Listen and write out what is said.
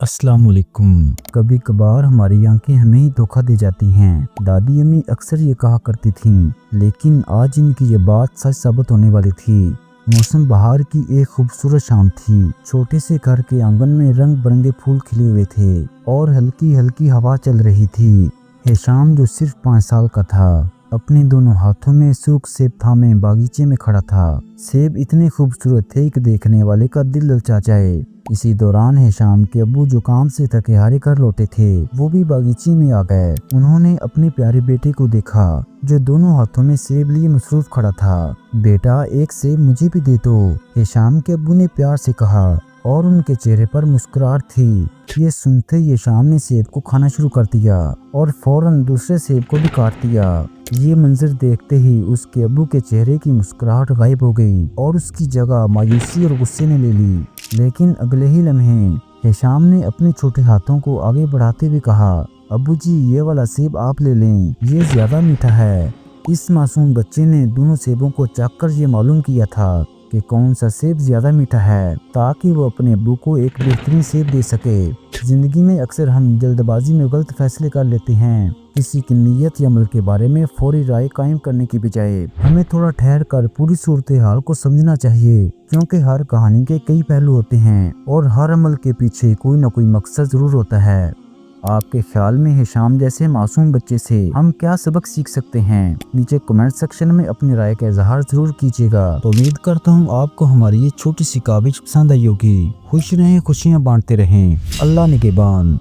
अस्सलाम वालेकुम। कभी कभार हमारी आंखें हमें ही धोखा दे जाती हैं। दादी अम्मी अक्सर ये कहा करती थीं, लेकिन आज इनकी ये बात सच साबित होने वाली थी। मौसम बहार की एक खूबसूरत शाम थी। छोटे से घर के आंगन में रंग बिरंगे फूल खिले हुए थे और हल्की हल्की हवा चल रही थी। हिशाम, जो सिर्फ 5 साल का था, अपने दोनों हाथों में सूख सेब थामे बागीचे में खड़ा था। सेब इतने खूबसूरत थे कि देखने वाले का दिल ललचा जाए। इसी दौरान हिशाम के अब्बू जो काम से थके हारे घर लौटे थे, वो भी बागीचे में आ गए। उन्होंने अपने प्यारे बेटे को देखा, जो दोनों हाथों में सेब लिए मसरूफ खड़ा था। बेटा, एक सेब मुझे भी दे दो, हिशाम के अब्बू ने प्यार से कहा और उनके चेहरे पर मुस्कुराहट थी। ये सुनते ही हिशाम ने सेब को खाना शुरू कर दिया और फौरन दूसरे सेब को भी काट दिया। ये मंजर देखते ही उसके अब्बू के चेहरे की मुस्कुराहट गायब हो गई और उसकी जगह मायूसी और गुस्से ने ले ली। लेकिन अगले ही लम्हे हिशाम ने अपने छोटे हाथों को आगे बढ़ाते हुए कहा, अब्बू जी, ये वाला सेब आप ले लें, ये ज्यादा मीठा है। इस मासूम बच्चे ने दोनों सेबों को चखकर ये मालूम किया था कि कौन सा सेब ज्यादा मीठा है, ताकि वो अपने अब्बू को एक बेहतरीन सेब दे सके। जिंदगी में अक्सर हम जल्दबाजी में गलत फैसले कर लेते हैं। किसी की नीयत या अमल के बारे में फौरी राय कायम करने की बजाय हमें थोड़ा ठहर कर पूरी सूरत हाल को समझना चाहिए, क्योंकि हर कहानी के कई पहलू होते हैं और हर अमल के पीछे कोई न कोई मकसद जरूर होता है। आपके ख्याल में हिशाम जैसे मासूम बच्चे से हम क्या सबक सीख सकते हैं? नीचे कमेंट सेक्शन में अपनी राय का इजहार जरूर कीजिएगा। तो उम्मीद करता हूँ आपको हमारी ये छोटी सी काविश पसंद आई होगी। खुश रहें, खुशियाँ बांटते रहें। अल्लाह निगहबान।